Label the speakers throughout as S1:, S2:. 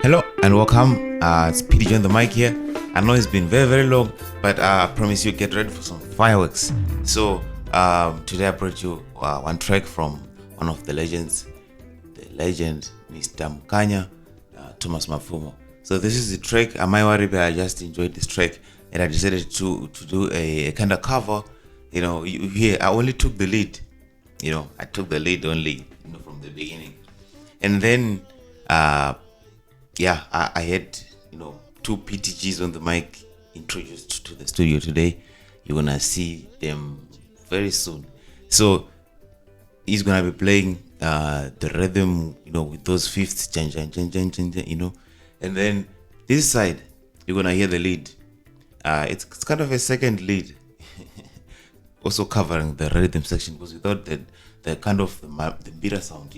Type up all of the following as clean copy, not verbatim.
S1: Hello and welcome. It's PDJ on the mic here. I know it's been very long, but I promise you get ready for some fireworks. So today I brought you one track from one of the legends, the legend Mr. Mkanya, Thomas Mafumo. So this is the track Amai Varipiko. I just enjoyed this track and I decided to do a kind of cover. You know, here I only took the lead. You know, I took the lead only, from the beginning, and then I had two PTGs on the mic introduced to the studio today. You're gonna see them very soon. So he's gonna be playing the rhythm, with those fifths, and then this side you're gonna hear the lead. It's kind of a second lead, also covering the rhythm section, because without the kind of the bitter sound,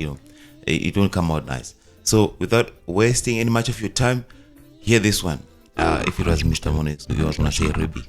S1: it won't come out nice. So without wasting any much of your time, hear this one. If it was Mr. Monis, you was gonna say Ruby.